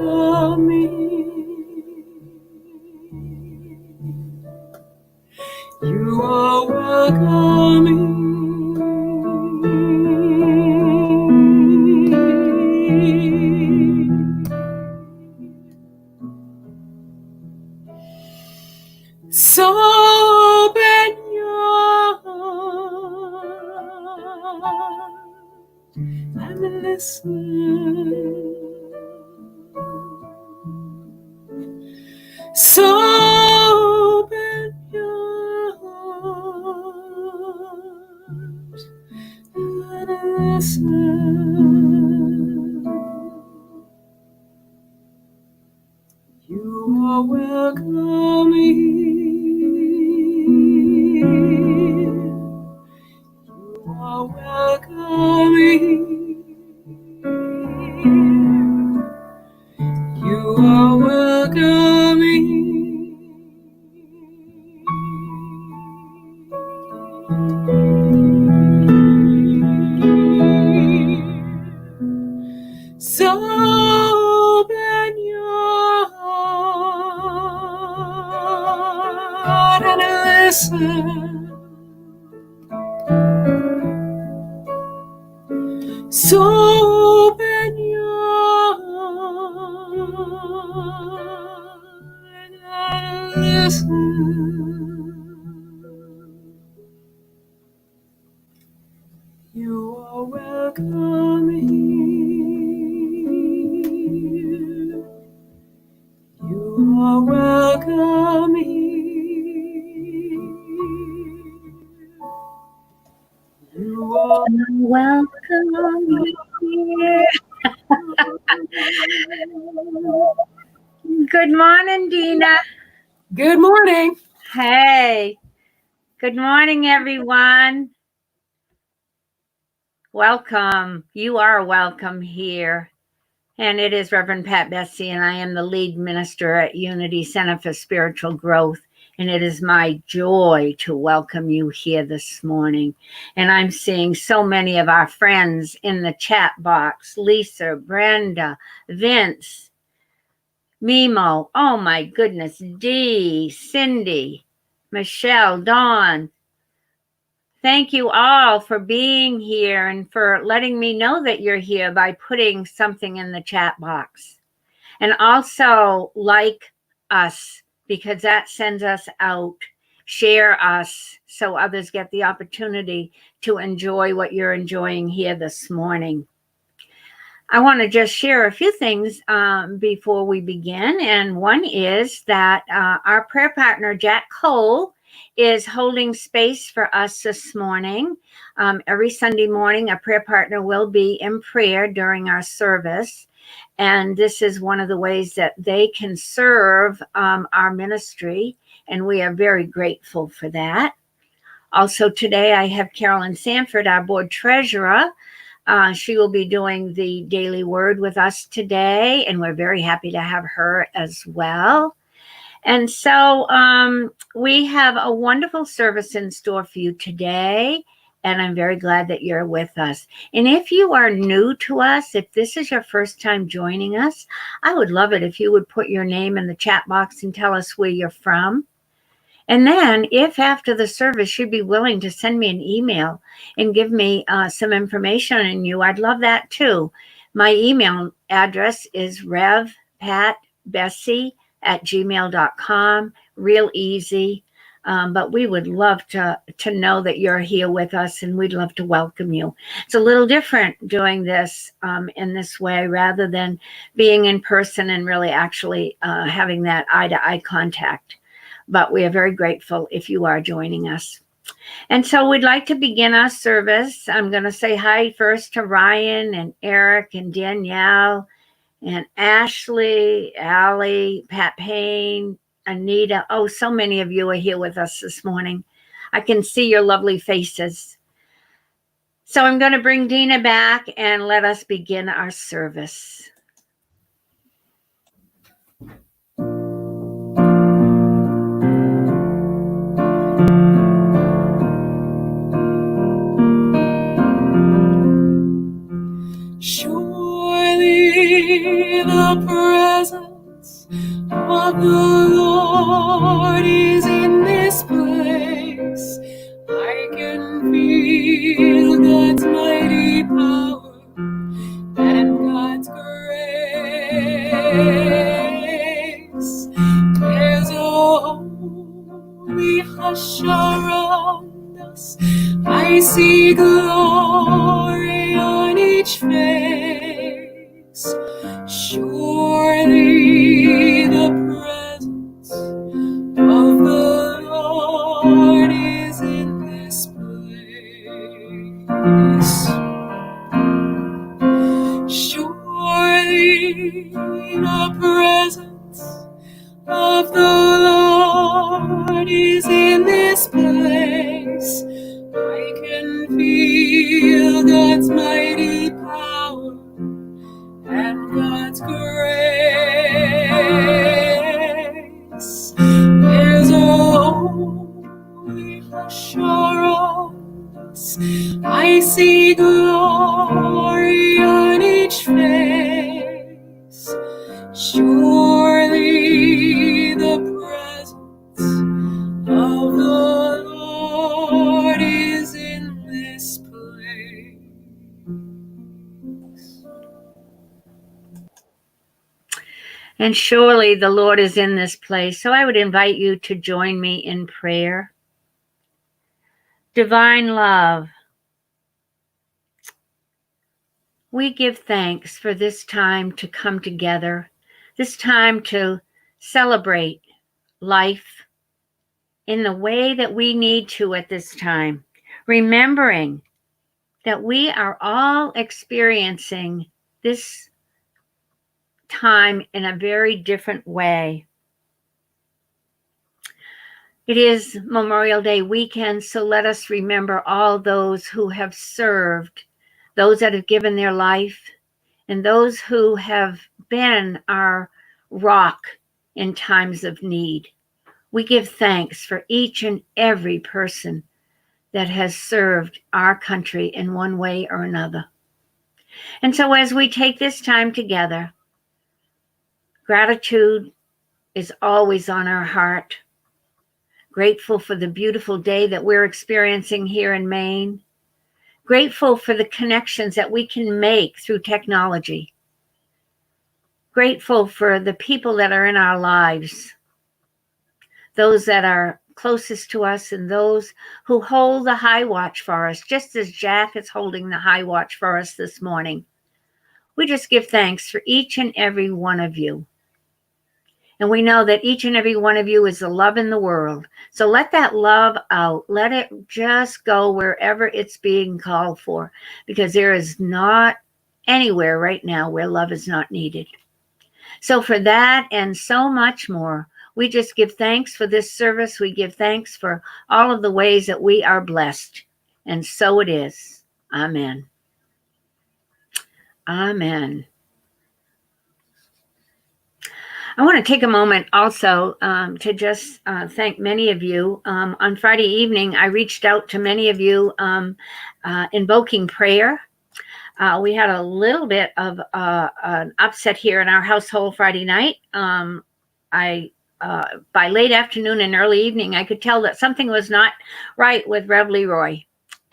welcome me. You are welcome. So open your heart and listen. So open your heart and listen. You are welcome here. You are welcome here. You are welcome here. So open your heart and listen. So open your heart and listen. You are welcome here. You are welcome here. You are welcome here. Good morning, Deana. Good morning. Hey. Good morning, everyone. Welcome. You are welcome here. And it is Reverend Pat Bessey, and I am the lead minister at Unity Center for Spiritual Growth. And it is my joy to welcome you here this morning. And I'm seeing so many of our friends in the chat box: Lisa, Brenda, Vince, Mimo, oh my goodness, Dee, Cindy, Michelle, Dawn. Thank you all for being here and for letting me know that you're here by putting something in the chat box. And also like us, because that sends us out. Share us so others get the opportunity to enjoy what you're enjoying here this morning. I want to just share a few things before we begin. And one is that our prayer partner, Jack Cole, is holding space for us this morning. Every Sunday morning, a prayer partner will be in prayer during our service. And this is one of the ways that they can serve our ministry. And we are very grateful for that. Also today, I have Carolyn Sanford, our board treasurer. She will be doing the daily word with us today, and we're very happy to have her as well. And so we have a wonderful service in store for you today, and I'm very glad that you're with us. And if you are new to us, if this is your first time joining us, I would love it if you would put your name in the chat box and tell us where you're from. And then if after the service you'd be willing to send me an email and give me some information on you, I'd love that too. My email address is revpatbessey@gmail.com. Real easy. But we would love to know that you're here with us, and we'd love to welcome you. It's a little different doing this in this way rather than being in person and really actually having that eye-to-eye contact. But we are very grateful if you are joining us. And so we'd like to begin our service. I'm going to say hi first to Ryan and Eric and Danielle and Ashley, Allie, Pat Payne, Anita. Oh, so many of you are here with us this morning. I can see your lovely faces. So I'm going to bring Deana back and let us begin our service. Surely the presence of the Lord is in this place. I can feel God's mighty power and God's grace. There's a holy hush around us. I see glory on each face. Surely the presence of the Lord is in this place. Surely the presence of the Lord is in this place. I can feel God's mighty power and God's grace. There's a holy hush around us. I see glory on each face. Surely the presence of the Lord is in this place. And surely the Lord is in this place. So I would invite you to join me in prayer. Divine love, we give thanks for this time to come together, this time to celebrate life in the way that we need to at this time, remembering that we are all experiencing this time in a very different way. It is Memorial Day weekend, so let us remember all those who have served, those that have given their life, and those who have been our rock in times of need. We give thanks for each and every person that has served our country in one way or another. And so as we take this time together, gratitude is always on our heart. Grateful for the beautiful day that we're experiencing here in Maine. Grateful for the connections that we can make through technology. Grateful for the people that are in our lives, those that are closest to us and those who hold the high watch for us, just as Jack is holding the high watch for us this morning. We just give thanks for each and every one of you. And we know that each and every one of you is the love in the world. So let that love out. Let it just go wherever it's being called for, because there is not anywhere right now where love is not needed. So for that and so much more, we just give thanks for this service. We give thanks for all of the ways that we are blessed. And so it is. Amen. Amen. I want to take a moment also to just thank many of you. On Friday evening, I reached out to many of you invoking prayer. We had a little bit of an upset here in our household Friday night. By late afternoon and early evening, I could tell that something was not right with Rev Leroy.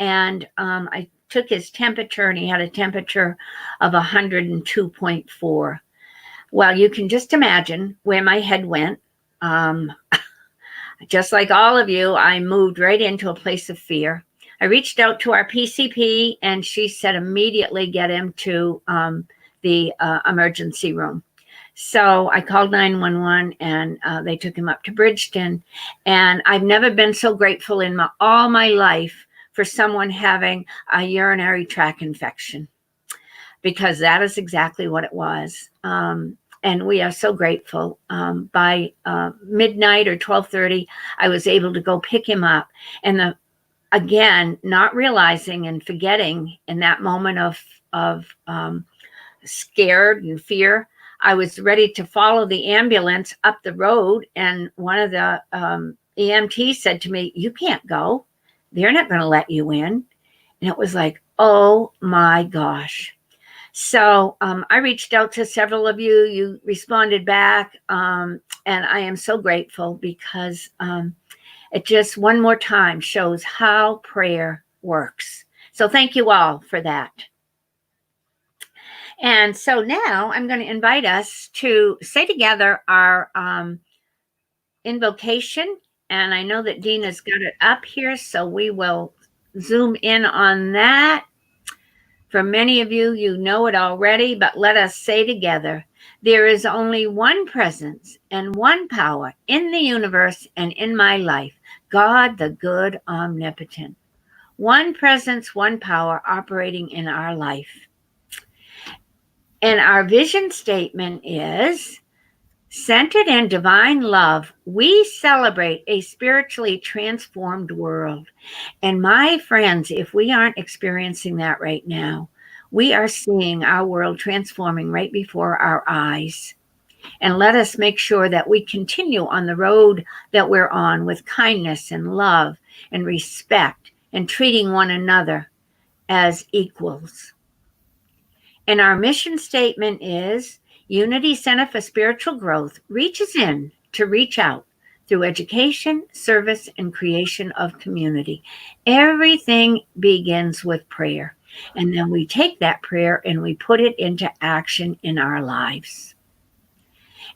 And I took his temperature, and he had a temperature of 102.4. Well, you can just imagine where my head went. Just like all of you, I moved right into a place of fear. I reached out to our PCP, and she said immediately get him to the emergency room. So I called 911, and they took him up to Bridgeton. And I've never been so grateful in all my life for someone having a urinary tract infection, because that is exactly what it was. And we are so grateful. By midnight or 12:30, I was able to go pick him up. And again, not realizing and forgetting in that moment of scared and fear, I was ready to follow the ambulance up the road. And one of the EMTs said to me, "You can't go. They're not going to let you in." And it was like, oh my gosh. So I reached out to several of you. You responded back, and I am so grateful because it just one more time shows how prayer works. So thank you all for that. And so now I'm going to invite us to say together our invocation. And I know that Deana's got it up here, so we will zoom in on that. For many of you, you know it already, but let us say together, there is only one presence and one power in the universe and in my life, God, the good omnipotent. One presence, one power operating in our life. And our vision statement is, centered in divine love, we celebrate a spiritually transformed world. And my friends, if we aren't experiencing that right now, we are seeing our world transforming right before our eyes. And let us make sure that we continue on the road that we're on with kindness and love and respect and treating one another as equals. And our mission statement is, Unity Center for Spiritual Growth reaches in to reach out through education, service, and creation of community. Everything begins with prayer. And then we take that prayer and we put it into action in our lives.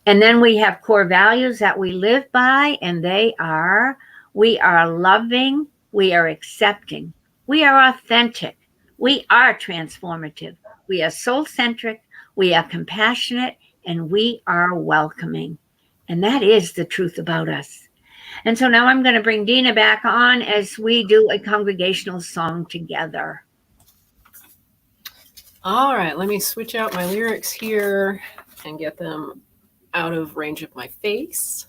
And then we have core values that we live by, and they are, we are loving, we are accepting, we are authentic, we are transformative, we are soul-centric, we are compassionate, and we are welcoming. And that is the truth about us. And so now I'm going to bring Deana back on as we do a congregational song together. All right, let me switch out my lyrics here and get them out of range of my face.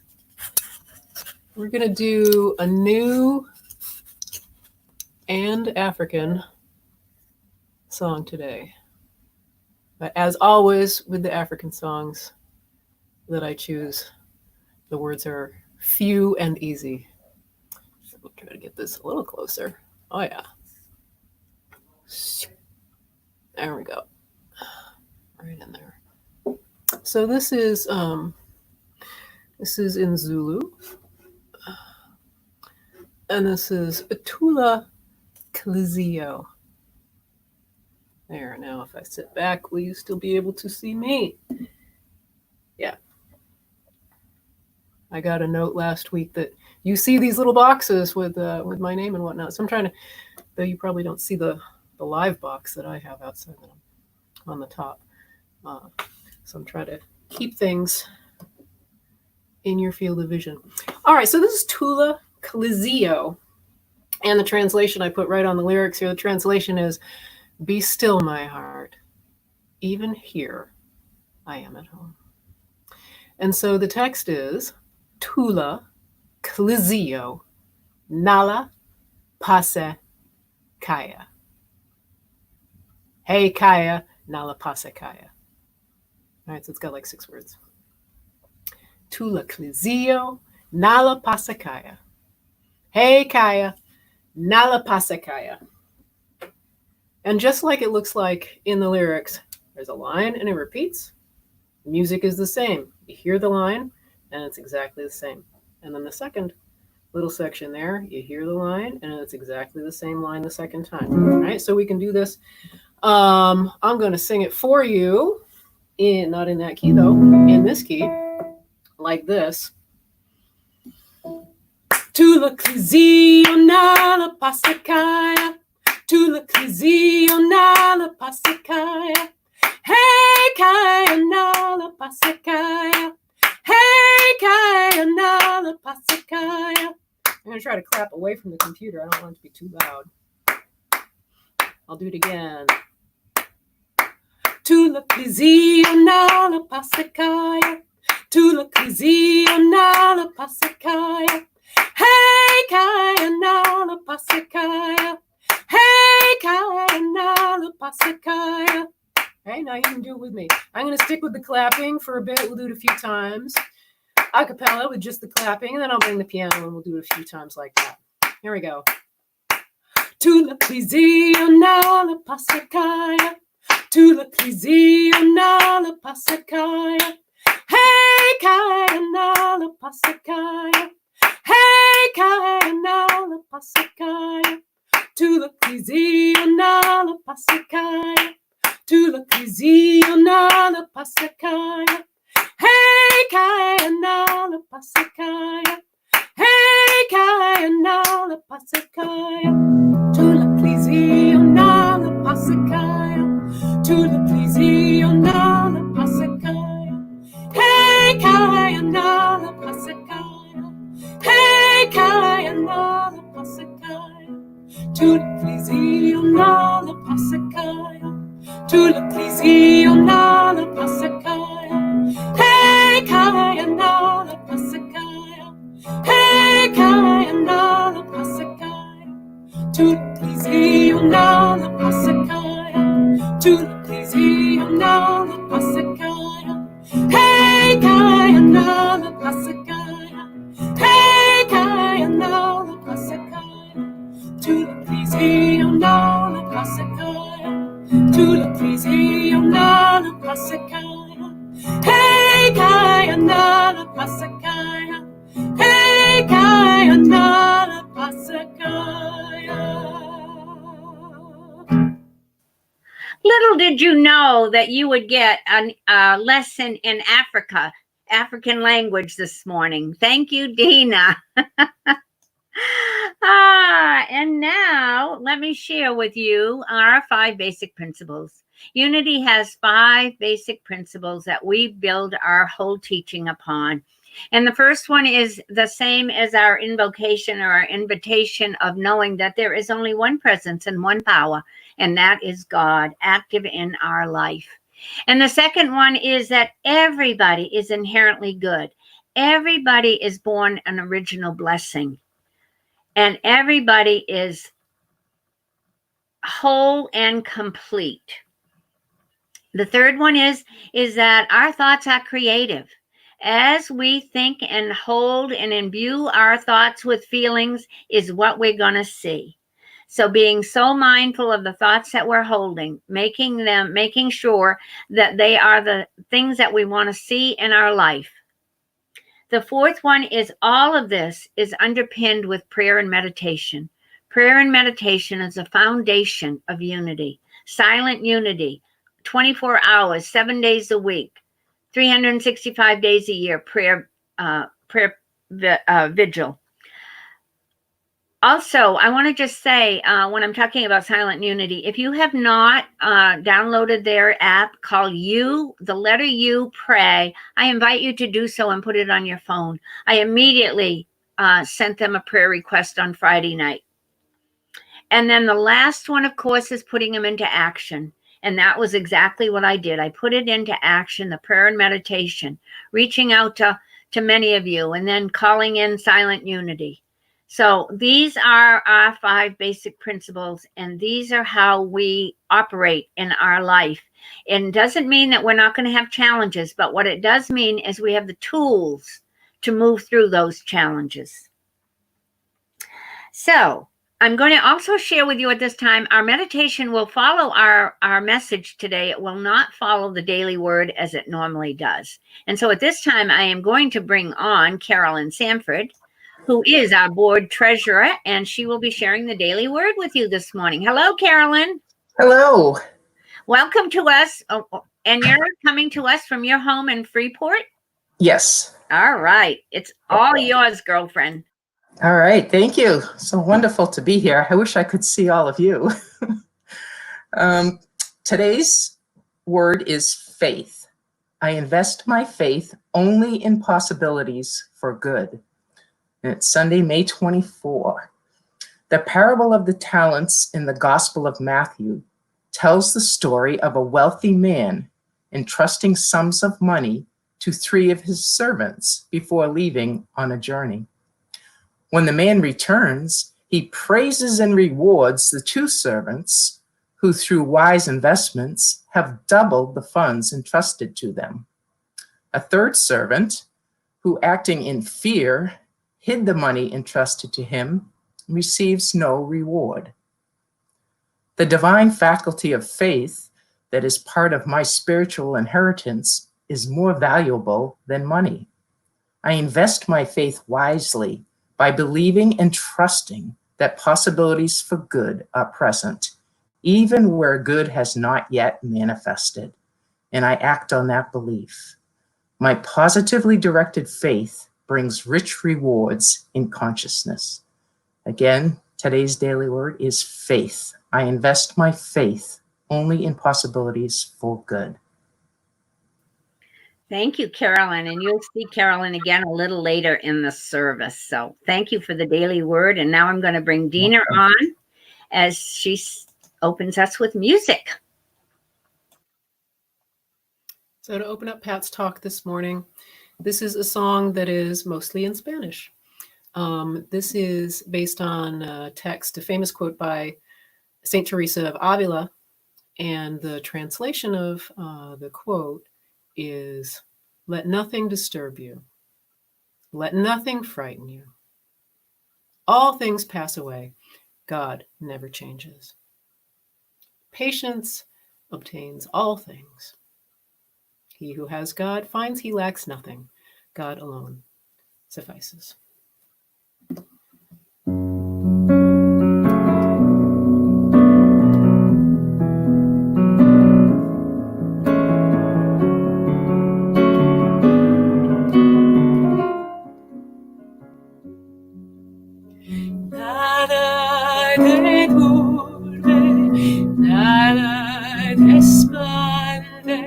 We're going to do a new and African song today. But as always with the African songs that I choose, the words are few and easy. So we'll try to get this a little closer. Oh yeah. There we go. Right in there. So this is in Zulu. And this is Atula Klizio. There, now if I sit back, will you still be able to see me? Yeah. I got a note last week that you see these little boxes with my name and whatnot. So I'm trying to, though you probably don't see the live box that I have outside on the top. So I'm trying to keep things in your field of vision. All right, so this is Tula Klizio. And the translation I put right on the lyrics here, the translation is, be still, my heart. Even here, I am at home. And so the text is, Tula Klizio Nala Pase Kaya. Hey Kaya, Nala Pase Kaya. All right, so it's got like 6 words. Tula Klizio Nala Pase Kaya. Hey Kaya, Nala Pase Kaya. And just like it looks like in the lyrics, there's a line and it repeats. Music is the same. You hear the line and it's exactly the same. And then the second little section there, you hear the line and it's exactly the same line the second time. All right, so we can do this. I'm going to sing it for you, not in that key though, in this key, like this. Tula Klizio Nala Pase Kaya. Tula Klizio Nala Pase Kaya. Hey Kaya Nala Pase Kaya. Hey Kaya Nala Pase Kaya. I'm going to try to clap away from the computer. I don't want it to be too loud. I'll do it again. Tula Klizio Nala Pase Kaya. Tula Klizio Nala Pase Kaya. Hey Kaya Nala Pase Kaya. Hey Kaya Nala Pase Kaya. Hey, now you can do it with me. I'm going to stick with the clapping for a bit. We'll do it a few times. A cappella with just the clapping, and then I'll bring the piano and we'll do it a few times like that. Here we go. Tula Klizio Nala Pase Kaya. to the Klizio Nala Pasakaya. Hey, Kaya Nala Pasakaya. Hey, Kaya Nala Pasakaya. To the Klizio Nala Pasakaya. To the Klizio Nala Pasakaya. Hey, Kaya Nala Pasakaya. Hey, Kaya Nala Pasakaya. To the Klizio Nala Pasakaya. To the Klizio Nala Pasakaya. Hey, Kaya Nala Pasakaya. Hey, Kaya Nala Pasakaya. To the Klizio Nala Pasakaya. To the Klizio Nala Pasakaya. Hey, Kaya Nala Pasakaya. Hey, Kaya Nala Pasakaya. To the Klizio Nala Pasakaya. To the Klizio Nala Pasakaya. Hey, Kaya Nala Pasakaya. Hey, Kaya Nala Pasakaya. To the Klizio Nala Pasakaya. To the Klizio Nala Pasakaya. Hey, Kaya Nala Pasakaya. Hey, Kaya Nala Pasakaya. Little did you know that you would get a lesson in African language this morning. Thank you, Deana. And now let me share with you our 5 basic principles. Unity has 5 basic principles that we build our whole teaching upon. And the first one is the same as our invocation or our invitation of knowing that there is only one presence and one power, and that is God active in our life. And the second one is that everybody is inherently good. Everybody is born an original blessing. And everybody is whole and complete. The third one is that our thoughts are creative. As we think and hold and imbue our thoughts with feelings is what we're going to see. So being so mindful of the thoughts that we're holding, making sure that they are the things that we want to see in our life. The fourth one is all of this is underpinned with prayer and meditation. Prayer and meditation is the foundation of unity, silent unity, 24 hours, 7 days a week, 365 days a year, prayer vigil. Also, I want to just say, when I'm talking about silent unity, if you have not downloaded their app called You, the letter U, Pray, I invite you to do so and put it on your phone. I immediately sent them a prayer request on Friday night. And then the last one, of course, is putting them into action. And that was exactly what I did. I put it into action, the prayer and meditation, reaching out to many of you, and then calling in silent unity. So these are our 5 basic principles, and these are how we operate in our life. It doesn't mean that we're not going to have challenges, but what it does mean is we have the tools to move through those challenges. So I'm going to also share with you at this time, our meditation will follow our message today. It will not follow the daily word as it normally does. And so at this time, I am going to bring on Carolyn Sanford, who is our board treasurer, and she will be sharing the daily word with you this morning. Hello, Carolyn. Hello. Welcome to us. And you're coming to us from your home in Freeport? Yes. All right. It's all yours, girlfriend. All right. Thank you. So wonderful to be here. I wish I could see all of you. Today's word is faith. I invest my faith only in possibilities for good. And it's Sunday, May 24. The parable of the talents in the Gospel of Matthew tells the story of a wealthy man entrusting sums of money to 3 of his servants before leaving on a journey. When the man returns, he praises and rewards the 2 servants who, through wise investments, have doubled the funds entrusted to them. A 3rd servant, who, acting in fear, hid the money entrusted to him, receives no reward. The divine faculty of faith that is part of my spiritual inheritance is more valuable than money. I invest my faith wisely by believing and trusting that possibilities for good are present, even where good has not yet manifested, and I act on that belief. My positively directed faith brings rich rewards in consciousness. Again, today's daily word is faith. I invest my faith only in possibilities for good. Thank you, Carolyn. And you'll see Carolyn again a little later in the service. So thank you for the daily word. And now I'm going to bring Deana on as she opens us with music. So to open up Pat's talk this morning, this is a song that is mostly in Spanish. This is based on a text, a famous quote by Saint Teresa of Avila. And the translation of the quote is, "Let nothing disturb you. Let nothing frighten you. All things pass away. God never changes. Patience obtains all things. He who has God finds he lacks nothing. God alone suffices." Nada te turbe, nada te espante,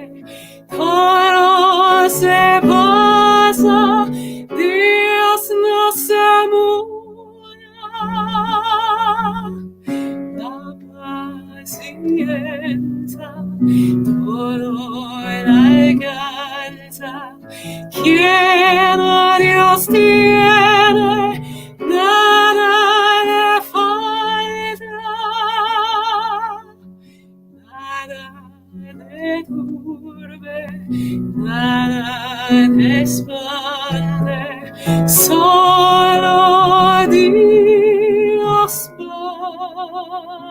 todo se pasa, Dios no se muda. La paciencia todo la alcanza, quien a Dios tiene, nada le falta, nada te turbe, nada te espante, solo Dios basta.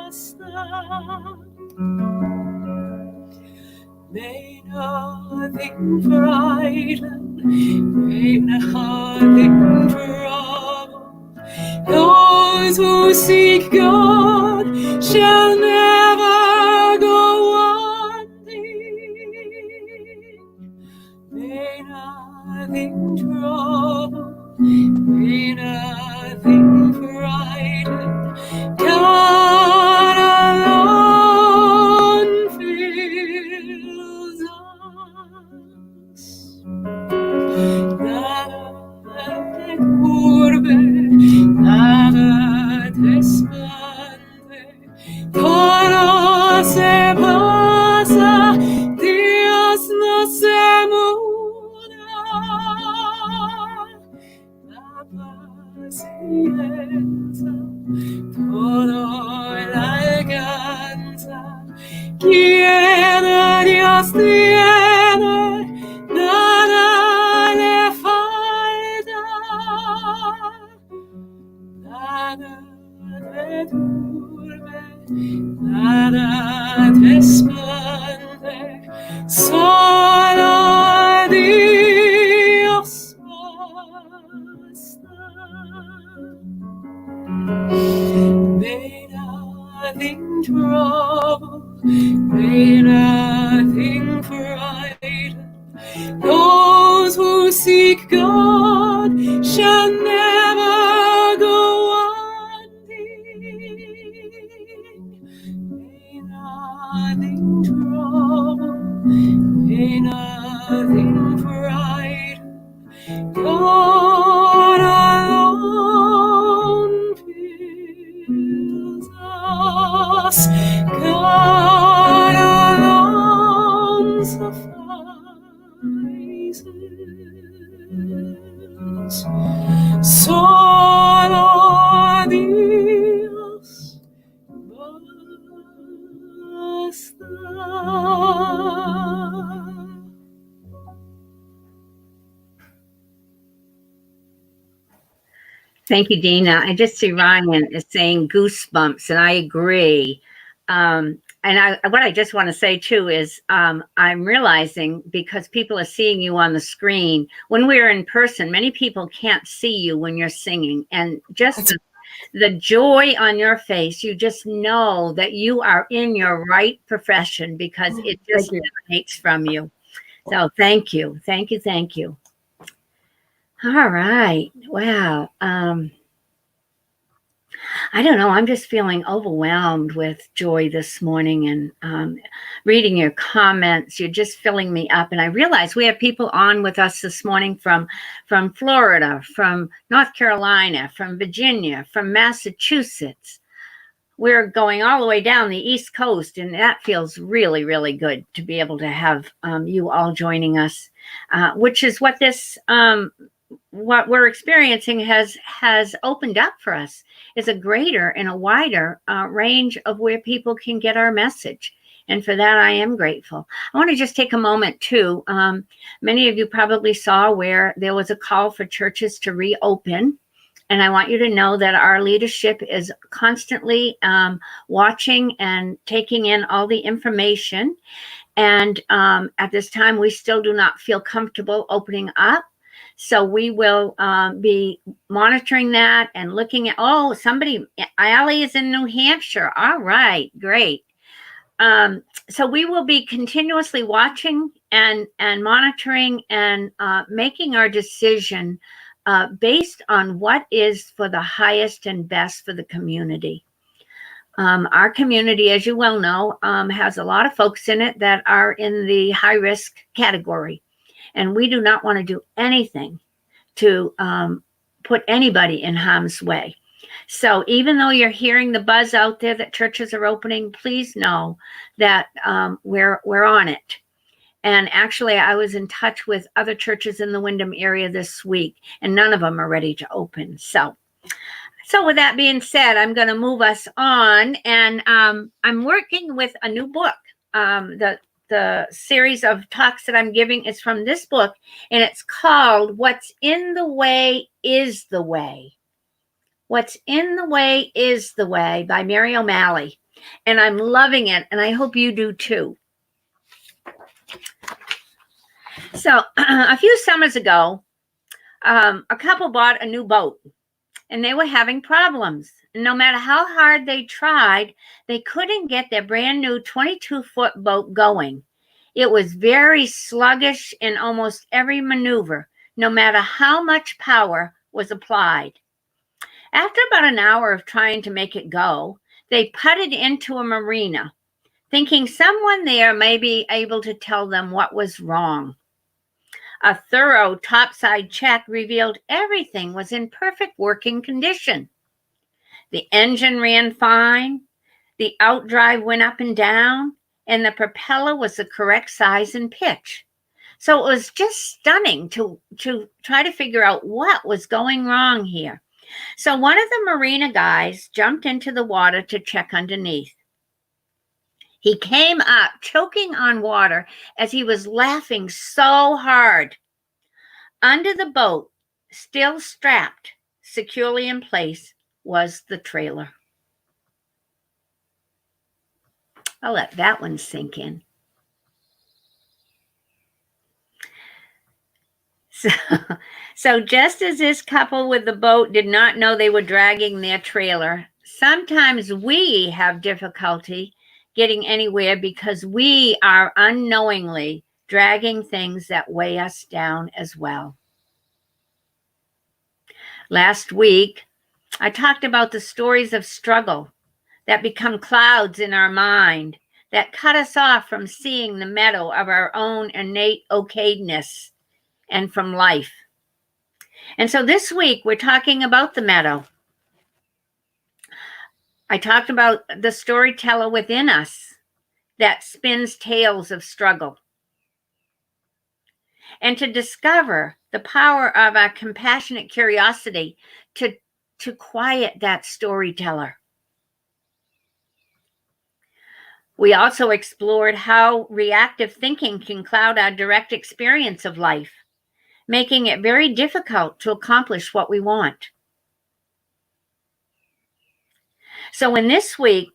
May nothing frighten, may nothing trouble. Those who seek God shall never go wanting. May nothing trouble, may nothing frighten. God alone fills us. Nada te turbe, nada te espante, todo se pasa, Dios no se muda. La paciencia todo la alcanza, quien a Dios tiene, nada le falta, nada te turbe, nada te espante, solo Dios basta. May nothing trouble, may nothing frighten. Those who seek God shall never go wanting. May nothing trouble, may nothing frighten. God alone fills us. God alone suffices. Solo Dios basta. Thank you, Deana. I just see Ryan is saying goosebumps, and I agree. what I just want to say too is I'm realizing, because people are seeing you on the screen, when we're in person, many people can't see you when you're singing, and just the joy on your face, you just know that you are in your right profession, because it just emanates from you. So thank you. Thank you. Thank you. All right. Wow. I don't know. I'm just feeling overwhelmed with joy this morning, and reading your comments. You're just filling me up. And I realize we have people on with us this morning from Florida, from North Carolina, from Virginia, from Massachusetts. We're going all the way down the East Coast, and that feels really, really good to be able to have you all joining us, which is what this what we're experiencing has opened up for us, is a greater and a wider range of where people can get our message. And for that, I am grateful. I want to just take a moment too. Many of you probably saw where there was a call for churches to reopen. And I want you to know that our leadership is constantly watching and taking in all the information. And at this time, we still do not feel comfortable opening up. So we will be monitoring that and looking at, Allie is in New Hampshire. All right, great. So we will be continuously watching and monitoring and making our decision based on what is for the highest and best for the community. Our community, as you well know, has a lot of folks in it that are in the high risk category. And we do not want to do anything to put anybody in harm's way. So even though you're hearing the buzz out there that churches are opening, please know that we're on it. And actually, I was in touch with other churches in the Windham area this week, and none of them are ready to open. So with that being said, I'm going to move us on, and I'm working with a new book. The series of talks that I'm giving is from this book, and it's called What's in the Way is the Way. What's in the Way is the Way by Mary O'Malley. And I'm loving it, and I hope you do too. So a few summers ago, a couple bought a new boat, and they were having problems. No matter how hard they tried, they couldn't get their brand new 22-foot boat going. It was very sluggish in almost every maneuver, no matter how much power was applied. After about an hour of trying to make it go, they putted into a marina, thinking someone there may be able to tell them what was wrong. A thorough topside check revealed everything was in perfect working condition. The engine ran fine, the outdrive went up and down, and the propeller was the correct size and pitch. So it was just stunning to try to figure out what was going wrong here. So one of the marina guys jumped into the water to check underneath. He came up choking on water as he was laughing so hard. Under the boat, still strapped securely in place, was the trailer. I'll let that one sink in. So just as this couple with the boat did not know they were dragging their trailer, sometimes we have difficulty getting anywhere because we are unknowingly dragging things that weigh us down as well. Last week, I talked about the stories of struggle that become clouds in our mind that cut us off from seeing the meadow of our own innate okayness and from life. And so this week, we're talking about the meadow. I talked about the storyteller within us that spins tales of struggle. And to discover the power of our compassionate curiosity to quiet that storyteller. We also explored how reactive thinking can cloud our direct experience of life, making it very difficult to accomplish what we want. So in this week's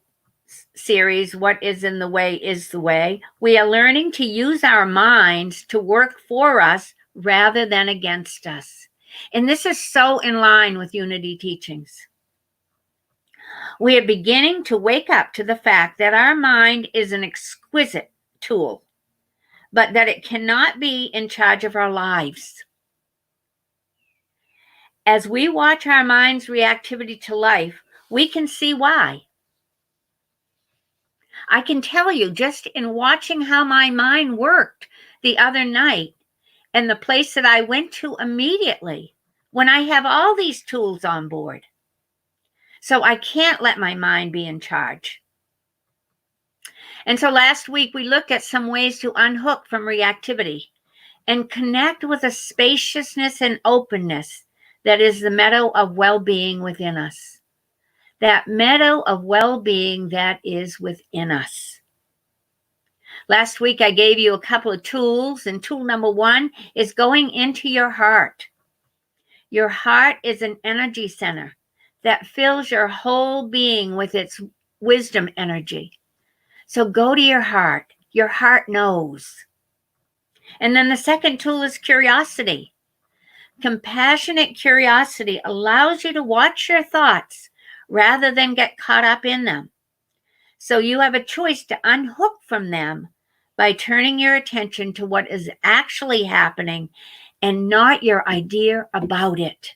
series, What is in the Way is the Way, we are learning to use our minds to work for us rather than against us. And this is so in line with Unity teachings. We are beginning to wake up to the fact that our mind is an exquisite tool, but that it cannot be in charge of our lives. As we watch our mind's reactivity to life, we can see why. I can tell you, just in watching how my mind worked the other night and the place that I went to immediately when I have all these tools on board. So I can't let my mind be in charge. And so last week we looked at some ways to unhook from reactivity and connect with a spaciousness and openness that is the meadow of well-being within us. That meadow of well-being that is within us. Last week, I gave you a couple of tools, and tool number 1 is going into your heart. Your heart is an energy center that fills your whole being with its wisdom energy. So go to your heart. Your heart knows. And then the second tool is curiosity. Compassionate curiosity allows you to watch your thoughts rather than get caught up in them. So you have a choice to unhook from them by turning your attention to what is actually happening and not your idea about it.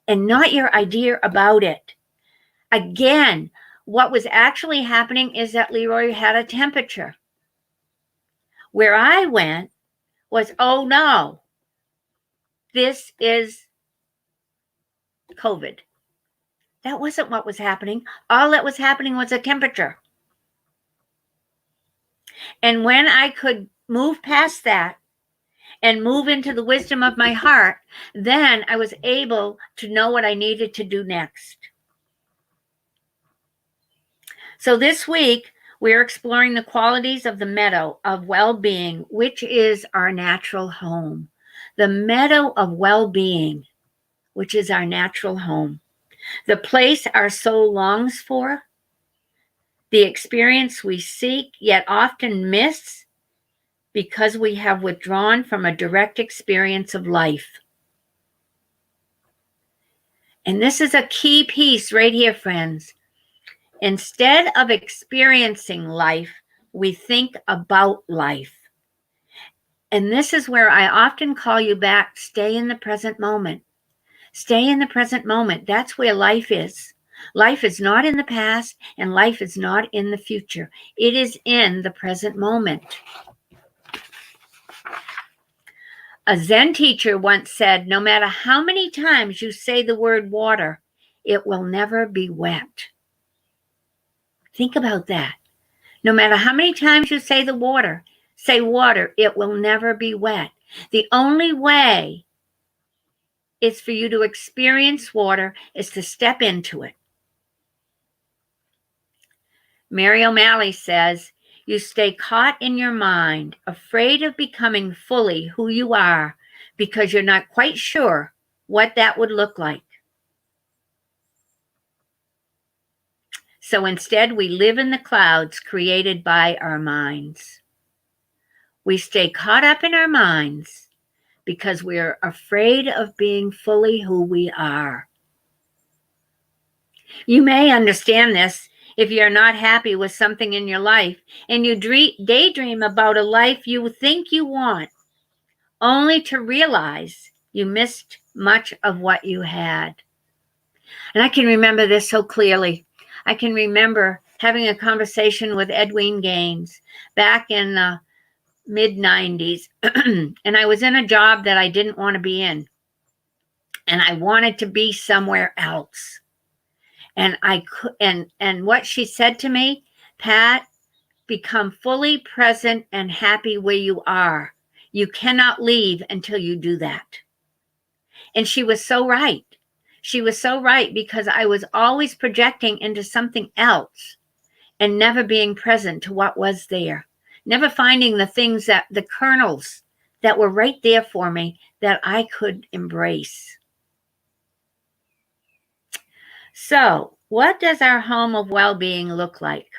And not your idea about it. Again, what was actually happening is that Leroy had a temperature. Where I went was, oh no, this is COVID. That wasn't what was happening. All that was happening was a temperature. And when I could move past that and move into the wisdom of my heart, then I was able to know what I needed to do next. So this week, we're exploring the qualities of the meadow of well-being, which is our natural home. The meadow of well-being, which is our natural home. The place our soul longs for, the experience we seek yet often miss because we have withdrawn from a direct experience of life. And this is a key piece right here, friends. Instead of experiencing life, we think about life. And this is where I often call you back, stay in the present moment. Stay in the present moment. That's where life is. Life is not in the past, and life is not in the future. It is in the present moment. A Zen teacher once said, no matter how many times you say the word water, it will never be wet. Think about that. No matter how many times you say water, it will never be wet. The only way is for you to experience water is to step into it. Mary O'Malley says, you stay caught in your mind, afraid of becoming fully who you are because you're not quite sure what that would look like. So instead, we live in the clouds created by our minds. We stay caught up in our minds because we're afraid of being fully who we are. You may understand this if you're not happy with something in your life and you daydream about a life you think you want, only to realize you missed much of what you had. And I can remember this so clearly. I can remember having a conversation with Edwin Gaines back in the mid-90s. And I was in a job that I didn't want to be in. And I wanted to be somewhere else. And what she said to me, Pat, become fully present and happy where you are. You cannot leave until you do that. And she was so right. She was so right because I was always projecting into something else and never being present to what was there. Never finding the things that the kernels that were right there for me that I could embrace. So, what does our home of well-being look like?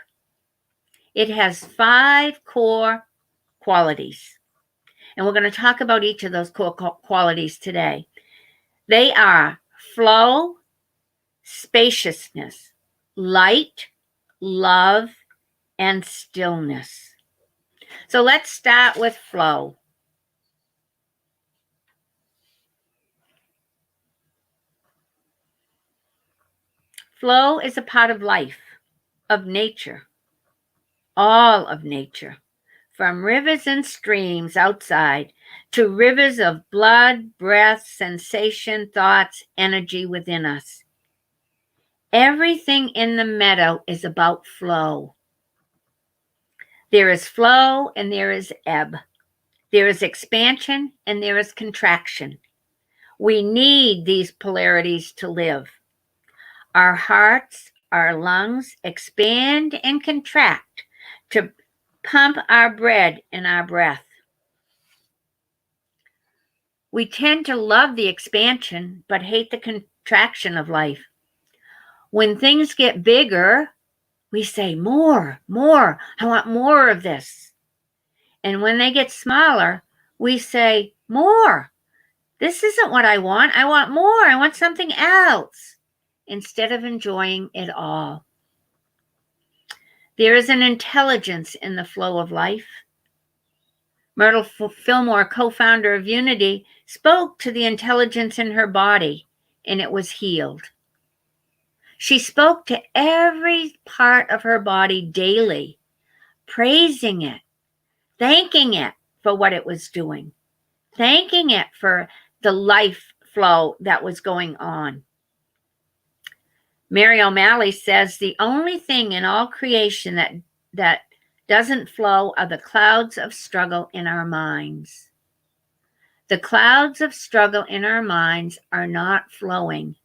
It has 5 core qualities. And we're going to talk about each of those core qualities today. They are flow, spaciousness, light, love, and stillness. So let's start with flow. Flow is a part of life, of nature, all of nature, from rivers and streams outside to rivers of blood, breath, sensation, thoughts, energy within us. Everything in the meadow is about flow. There is flow and there is ebb. There is expansion and there is contraction. We need these polarities to live. Our hearts, our lungs expand and contract to pump our bread and our breath. We tend to love the expansion but hate the contraction of life. When things get bigger, we say, more, I want more of this. And when they get smaller, we say, more. This isn't what I want more. I want something else, instead of enjoying it all. There is an intelligence in the flow of life. Myrtle Fillmore, co-founder of Unity, spoke to the intelligence in her body, and it was healed. She spoke to every part of her body daily, praising it, thanking it for what it was doing, thanking it for the life flow that was going on. Mary O'Malley says the only thing in all creation that doesn't flow are the clouds of struggle in our minds. The clouds of struggle in our minds are not flowing.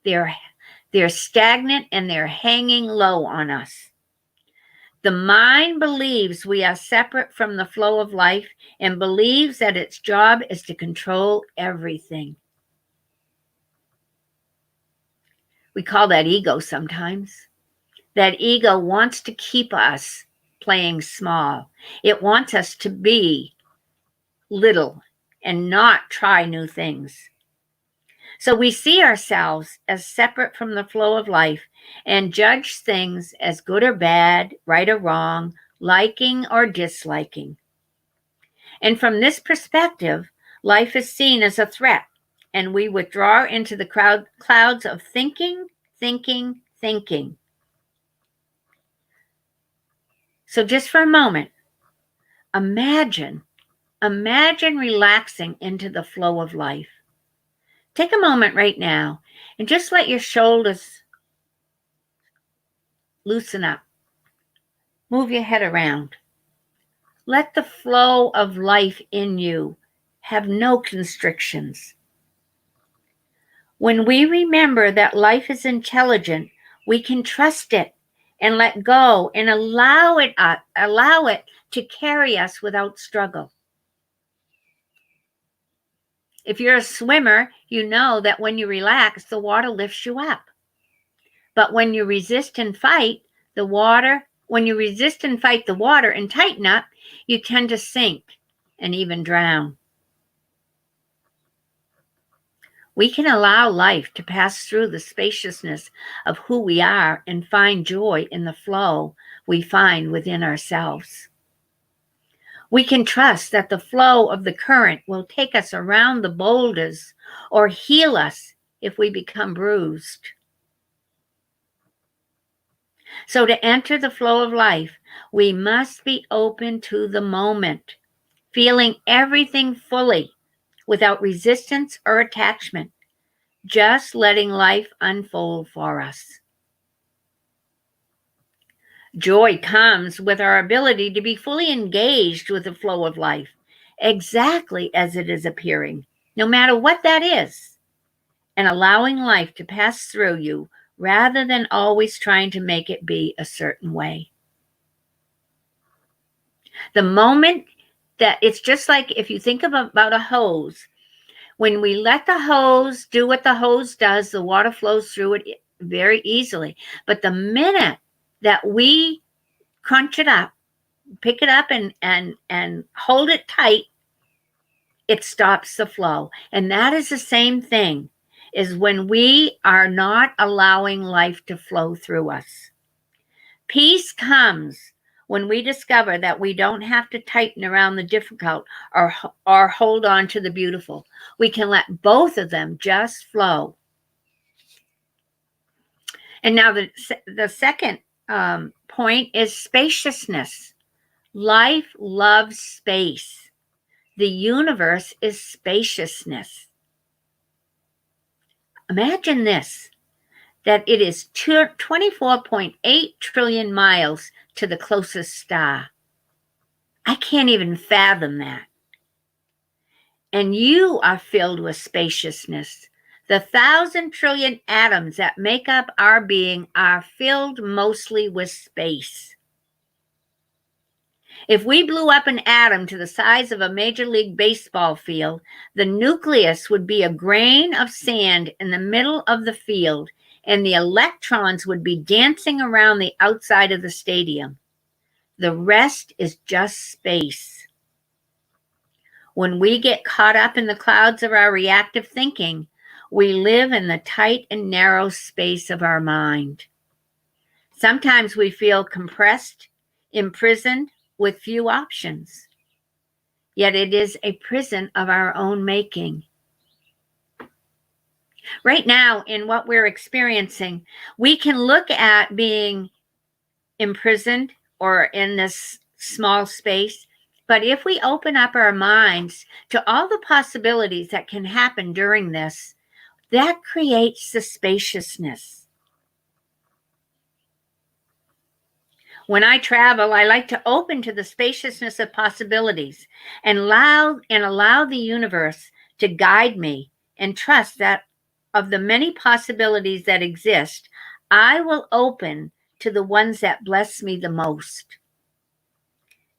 They're stagnant and they're hanging low on us. The mind believes we are separate from the flow of life and believes that its job is to control everything. We call that ego sometimes. That ego wants to keep us playing small. It wants us to be little and not try new things. So we see ourselves as separate from the flow of life and judge things as good or bad, right or wrong, liking or disliking. And from this perspective, life is seen as a threat, and we withdraw into the clouds of thinking. So just for a moment, imagine relaxing into the flow of life. Take a moment right now and just let your shoulders loosen up. Move your head around. Let the flow of life in you have no constrictions. When we remember that life is intelligent, we can trust it and let go and allow it to carry us without struggle. If you're a swimmer, you know that when you relax, the water lifts you up. But when you resist and fight the water and tighten up, you tend to sink and even drown. We can allow life to pass through the spaciousness of who we are and find joy in the flow we find within ourselves. We can trust that the flow of the current will take us around the boulders or heal us if we become bruised. So to enter the flow of life, we must be open to the moment, feeling everything fully without resistance or attachment, just letting life unfold for us. Joy comes with our ability to be fully engaged with the flow of life, exactly as it is appearing, no matter what that is, and allowing life to pass through you rather than always trying to make it be a certain way. The moment that it's just like if you think about a hose, when we let the hose do what the hose does, the water flows through it very easily. But the minute that we crunch it up, pick it up and hold it tight, it stops the flow. And that is the same thing, is when we are not allowing life to flow through us. Peace comes when we discover that we don't have to tighten around the difficult or hold on to the beautiful. We can let both of them just flow. And now the second point is spaciousness. Life loves space. The universe is spaciousness. Imagine this, that it is 24.8 trillion miles to the closest star. I can't even fathom that. And you are filled with spaciousness. The 1,000 trillion atoms that make up our being are filled mostly with space. If we blew up an atom to the size of a Major League Baseball field, the nucleus would be a grain of sand in the middle of the field, and the electrons would be dancing around the outside of the stadium. The rest is just space. When we get caught up in the clouds of our reactive thinking, we live in the tight and narrow space of our mind. Sometimes we feel compressed, imprisoned, with few options. Yet it is a prison of our own making. Right now, in what we're experiencing, we can look at being imprisoned or in this small space, but if we open up our minds to all the possibilities that can happen during this, that creates the spaciousness. When I travel, I like to open to the spaciousness of possibilities and allow the universe to guide me, and trust that of the many possibilities that exist, I will open to the ones that bless me the most.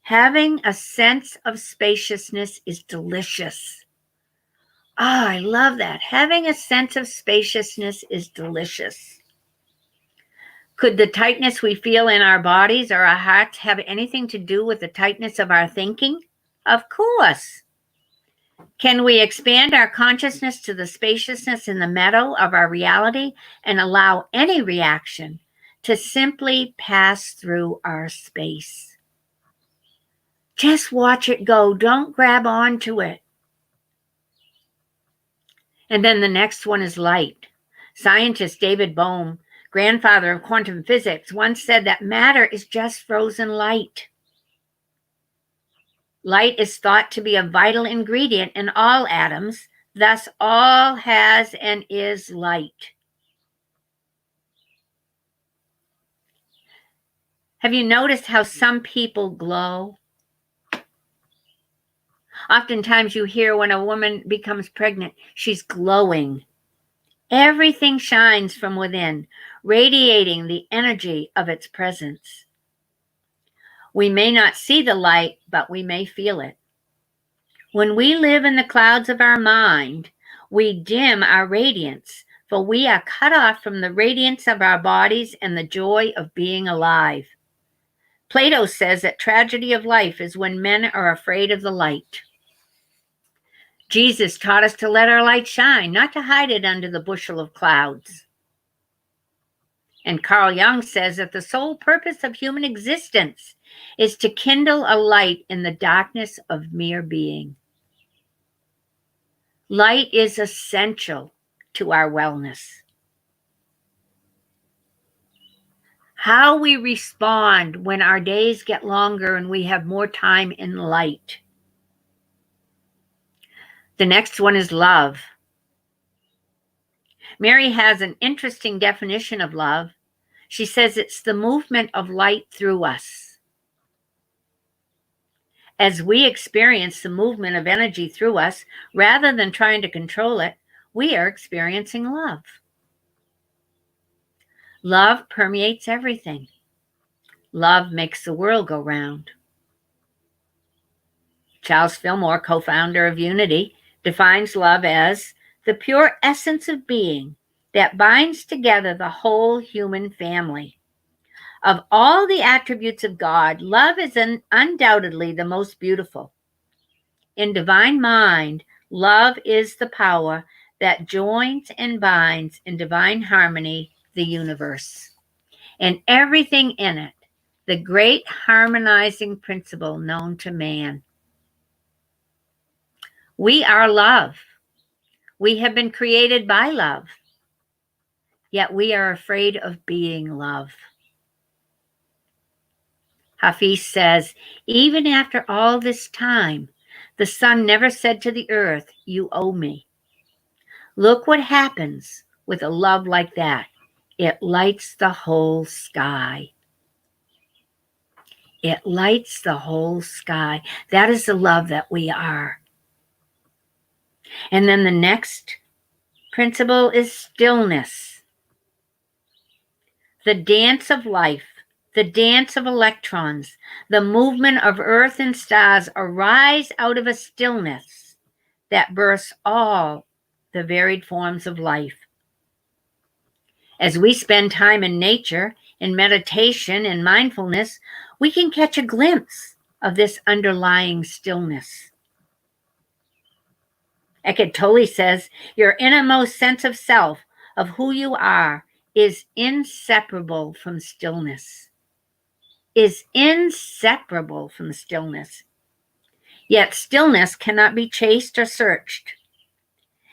Having a sense of spaciousness is delicious. I love that. Having a sense of spaciousness is delicious. Could the tightness we feel in our bodies or our hearts have anything to do with the tightness of our thinking? Of course. Can we expand our consciousness to the spaciousness in the meadow of our reality and allow any reaction to simply pass through our space? Just watch it go. Don't grab onto it. And then the next one is light. Scientist David Bohm, grandfather of quantum physics, once said that matter is just frozen light. Light is thought to be a vital ingredient in all atoms, thus all has and is light. Have you noticed how some people glow? Oftentimes you hear when a woman becomes pregnant, she's glowing. Everything shines from within, radiating the energy of its presence. We may not see the light, but we may feel it. When we live in the clouds of our mind, we dim our radiance, for we are cut off from the radiance of our bodies and the joy of being alive. Plato says that tragedy of life is when men are afraid of the light. Jesus taught us to let our light shine, not to hide it under the bushel of clouds. And Carl Jung says that the sole purpose of human existence is to kindle a light in the darkness of mere being. Light is essential to our wellness. How we respond when our days get longer and we have more time in light. The next one is love. Mary has an interesting definition of love. She says it's the movement of light through us. As we experience the movement of energy through us, rather than trying to control it, we are experiencing love. Love permeates everything. Love makes the world go round. Charles Fillmore, co-founder of Unity, defines love as the pure essence of being that binds together the whole human family. Of all the attributes of God, love is undoubtedly the most beautiful. In divine mind, love is the power that joins and binds in divine harmony the universe and everything in it, the great harmonizing principle known to man. We are love. We have been created by love, yet we are afraid of being love. Hafiz says, even after all this time, the sun never said to the earth, you owe me. Look what happens with a love like that. It lights the whole sky. It lights the whole sky. That is the love that we are. And then the next principle is stillness. The dance of life, the dance of electrons, the movement of earth and stars arise out of a stillness that bursts all the varied forms of life. As we spend time in nature, in meditation and mindfulness, we can catch a glimpse of this underlying stillness. Eckhart Tolle says, your innermost sense of self, of who you are, is inseparable from stillness. Is inseparable from stillness. Yet stillness cannot be chased or searched.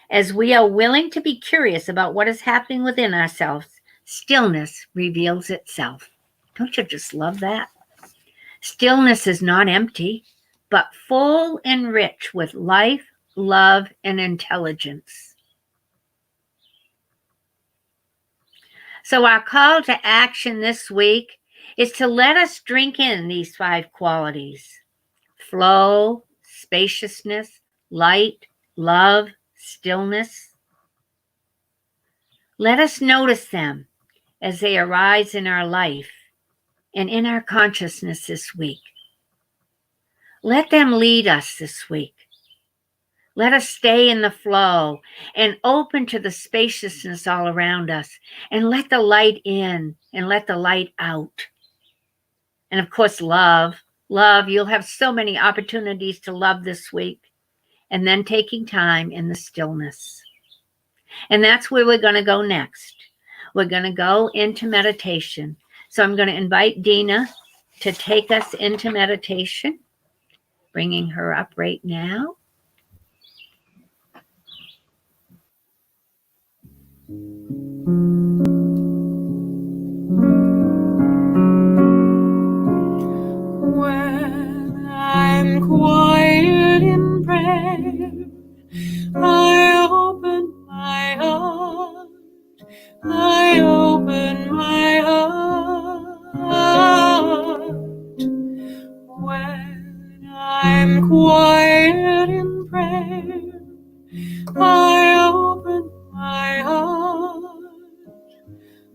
As we are willing to be curious about what is happening within ourselves, stillness reveals itself. Don't you just love that? Stillness is not empty, but full and rich with life, love, and intelligence. So our call to action this week is to let us drink in these 5 qualities: flow, spaciousness, light, love, stillness. Let us notice them as they arise in our life and in our consciousness this week. Let them lead us this week. Let us stay in the flow and open to the spaciousness all around us, and let the light in and let the light out. And of course, love. Love, you'll have so many opportunities to love this week. And then taking time in the stillness. And that's where we're going to go next. We're going to go into meditation. So I'm going to invite Deana to take us into meditation, bringing her up right now. When I'm quiet in prayer, I open my heart. I open my heart. When I'm quiet in prayer, I open my heart.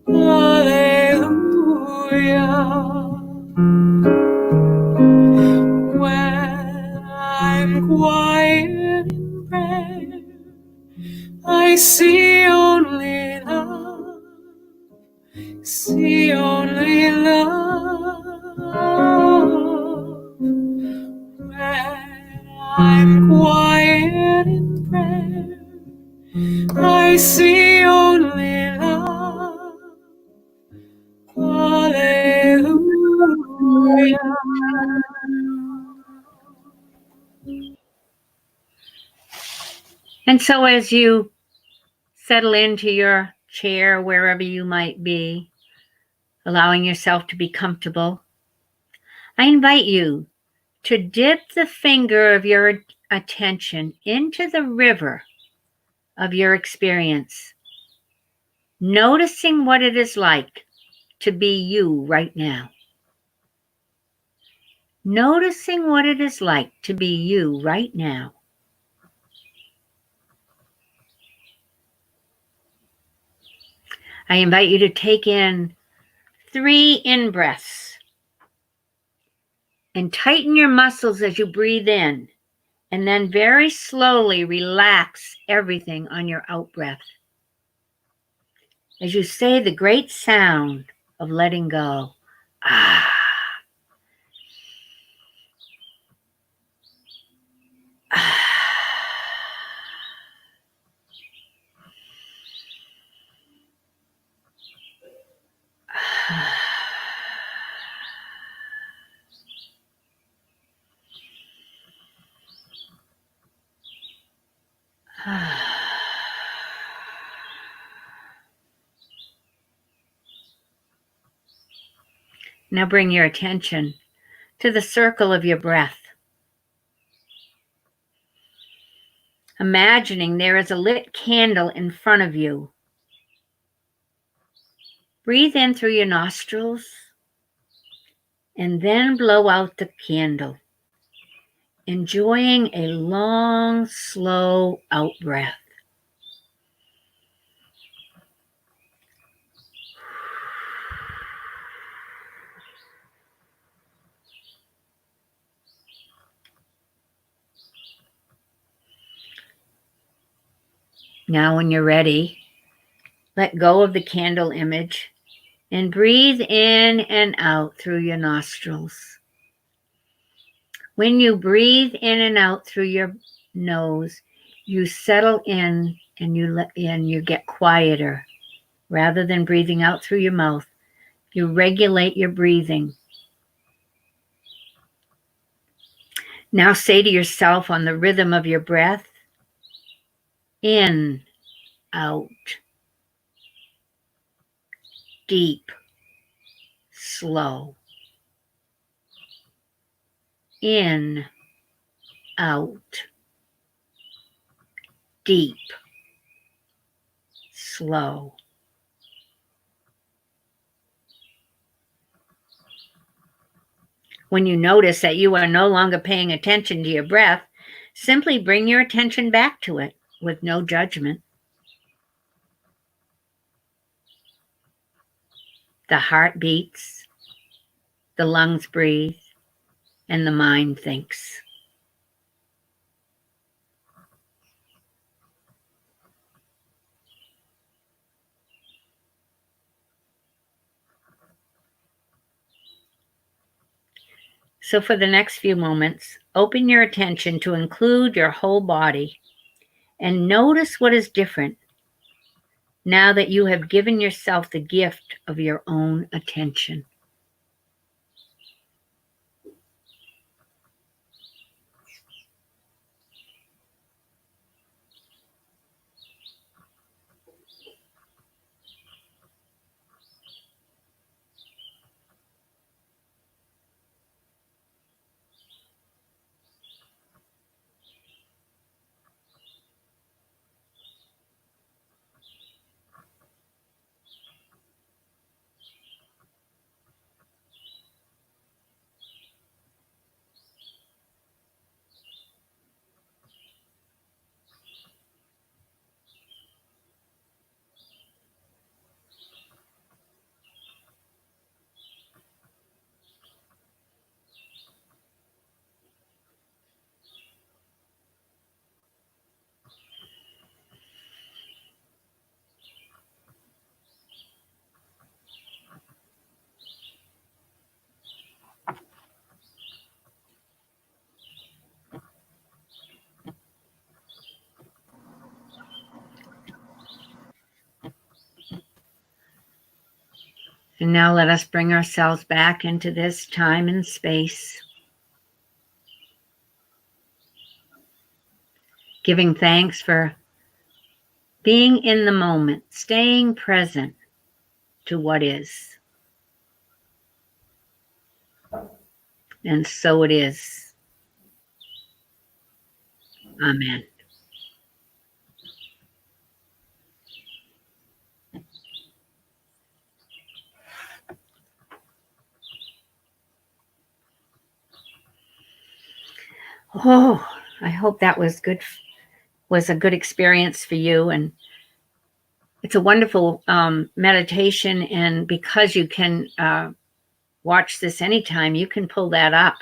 Hallelujah. When I'm quiet in prayer, I see only love, see only love. When I'm quiet in prayer, I see only love. Hallelujah. And so as you settle into your chair, wherever you might be, allowing yourself to be comfortable, I invite you to dip the finger of your attention into the river of your experience, noticing what it is like to be you right now. Noticing what it is like to be you right now. I invite you to take in 3 in-breaths and tighten your muscles as you breathe in, and then very slowly relax everything on your out-breath. As you say the great sound of letting go. Ah. Ah. Now bring your attention to the circle of your breath. Imagining there is a lit candle in front of you. Breathe in through your nostrils and then blow out the candle, enjoying a long, slow out breath. Now, when you're ready, let go of the candle image and breathe in and out through your nostrils. When you breathe in and out through your nose, you settle in and you get quieter. Rather than breathing out through your mouth, you regulate your breathing. Now say to yourself on the rhythm of your breath, in, out, deep, slow. In, out, deep, slow. When you notice that you are no longer paying attention to your breath, simply bring your attention back to it with no judgment. The heart beats, the lungs breathe, and the mind thinks. So for the next few moments, open your attention to include your whole body and notice what is different now that you have given yourself the gift of your own attention. And now let us bring ourselves back into this time and space, giving thanks for being in the moment, staying present to what is. And so it is. Amen. Oh, I hope that was a good experience for you. And it's a wonderful meditation. And because you can watch this anytime, you can pull that up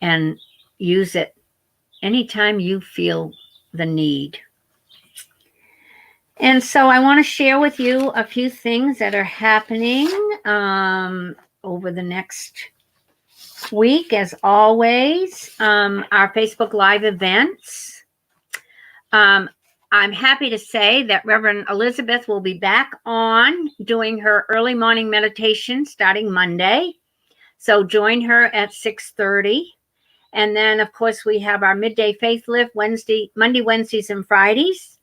and use it anytime you feel the need. And so I want to share with you a few things that are happening over the next week, as always, our Facebook Live events. I'm happy to say that Reverend Elizabeth will be back on doing her early morning meditation starting Monday. So join her at 6:30. And then, of course, we have our midday faith lift Monday, Wednesdays, and Fridays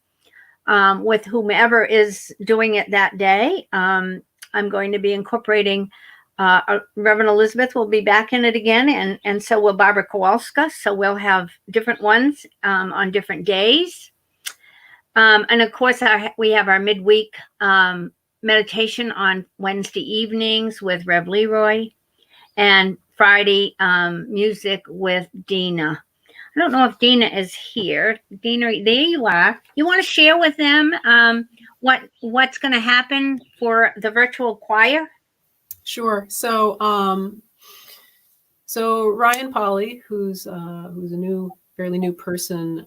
with whomever is doing it that day. I'm going to be incorporating Reverend Elizabeth will be back in it again, and so will Barbara Kowalska. So we'll have different ones on different days. And of course, we have our midweek meditation on Wednesday evenings with Rev Leroy, and Friday music with Deana. I don't know if Deana is here. Deana, there you are. You want to share with them what's going to happen for the virtual choir? Sure. So Ryan Polly, who's a fairly new person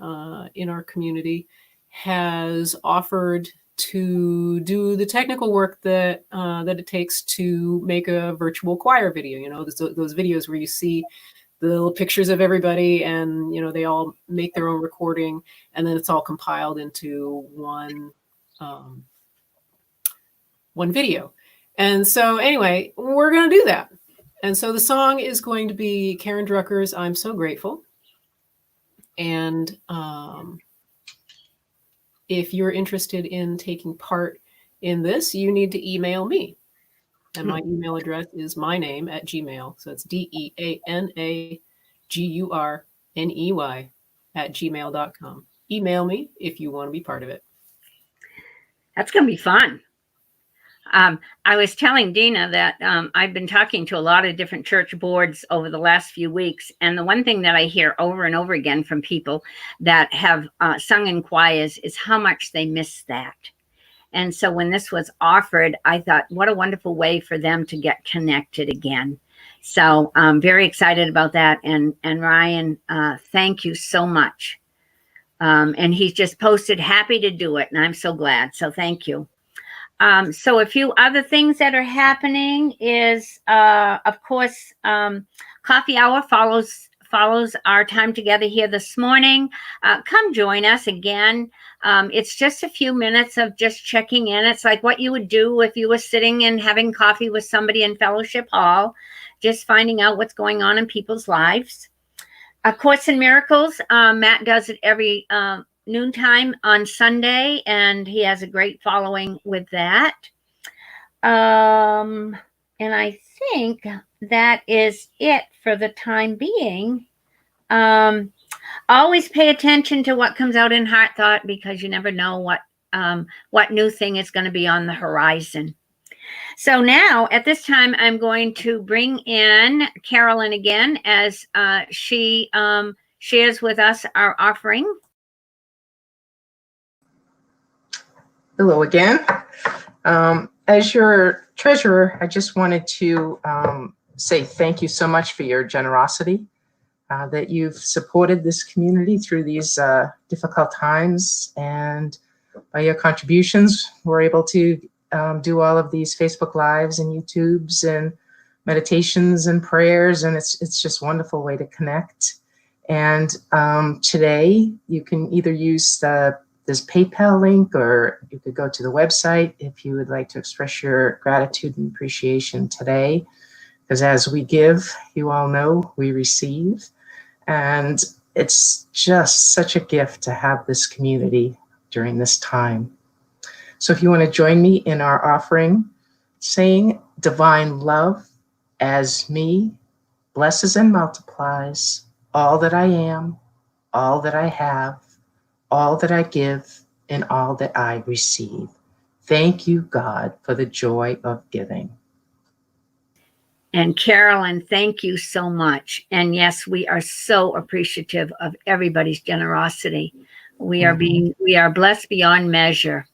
in our community, has offered to do the technical work that it takes to make a virtual choir video. You know, those videos where you see the little pictures of everybody, and you know they all make their own recording, and then it's all compiled into one video. And so anyway, we're going to do that. And so the song is going to be Karen Drucker's "I'm So Grateful." And if you're interested in taking part in this, you need to email me. And my email address is my name at Gmail. So it's DeanaGurney@gmail.com. Email me if you want to be part of it. That's going to be fun. I was telling Deana that I've been talking to a lot of different church boards over the last few weeks. And the one thing that I hear over and over again from people that have sung in choirs is how much they miss that. And so when this was offered, I thought, what a wonderful way for them to get connected again. So I'm very excited about that. And Ryan, thank you so much. And he's just posted happy to do it. And I'm so glad. So thank you. So a few other things that are happening is, of course, coffee hour follows our time together here this morning. Come join us again. It's just a few minutes of just checking in. It's like what you would do if you were sitting and having coffee with somebody in Fellowship Hall, just finding out what's going on in people's lives. A Course in Miracles, Matt does it every noontime on Sunday, and he has a great following with that. And I think that is it for the time being. Always pay attention to what comes out in Heart Thought, because you never know what new thing is going to be on the horizon. So now at this time, I'm going to bring in Carolyn again as she shares with us our offering. Hello again. As your treasurer, I just wanted to say thank you so much for your generosity, that you've supported this community through these difficult times, and by your contributions, we're able to do all of these Facebook Lives and YouTubes and meditations and prayers, and it's just a wonderful way to connect. And today, you can either use this PayPal link, or you could go to the website if you would like to express your gratitude and appreciation today. Because as we give, you all know we receive. And it's just such a gift to have this community during this time. So if you want to join me in our offering, saying divine love as me blesses and multiplies all that I am, all that I have, all that I give, and all that I receive. Thank you, God, for the joy of giving. And Carolyn, thank you so much. And yes, we are so appreciative of everybody's generosity. We are blessed beyond measure.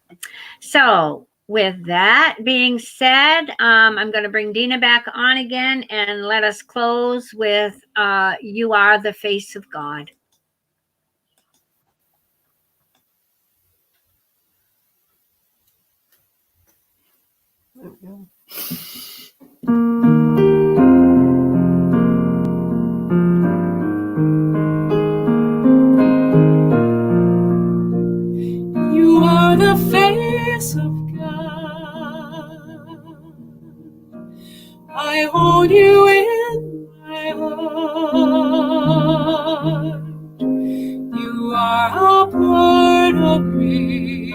So with that being said, I'm going to bring Deana back on again and let us close with You Are the Face of God. There we go. face of God. I hold you in my heart. You are a part of me.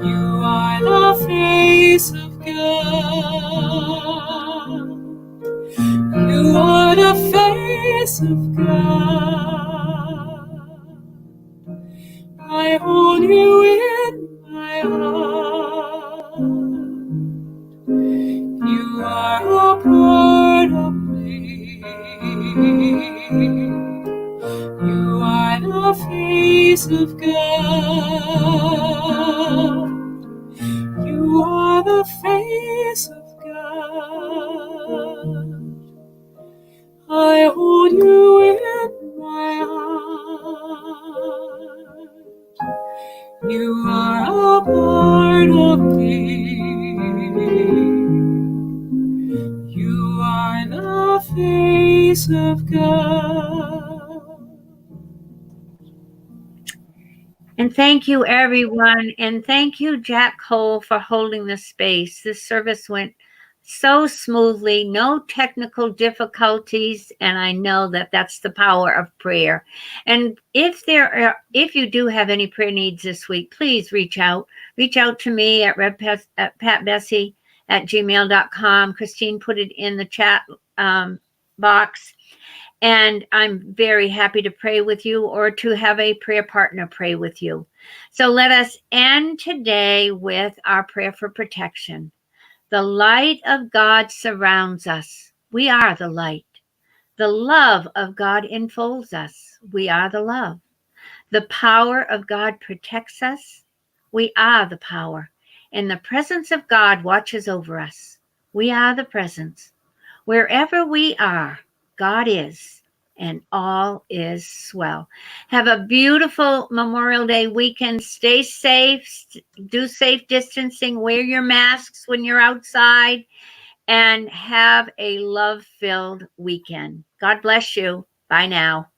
You are the face of God. You are the face of God. I hold you in my heart. You are a part of me. You are the face of God. You are the face of God. I hold you in my heart. You are a part of me. You are the face of God. And thank you, everyone. And thank you, Jack Cole, for holding the space. This service went so smoothly, no technical difficulties. And I know that that's the power of prayer. And if you do have any prayer needs this week, please reach out. Reach out to me at revpatbessey@gmail.com. Christine put it in the chat box. And I'm very happy to pray with you or to have a prayer partner pray with you. So let us end today with our prayer for protection. The light of God surrounds us. We are the light. The love of God enfolds us. We are the love. The power of God protects us. We are the power. And the presence of God watches over us. We are the presence. Wherever we are, God is. And all is well. Have a beautiful Memorial Day weekend. Stay safe. Do safe distancing. Wear your masks when you're outside. And have a love-filled weekend. God bless you. Bye now.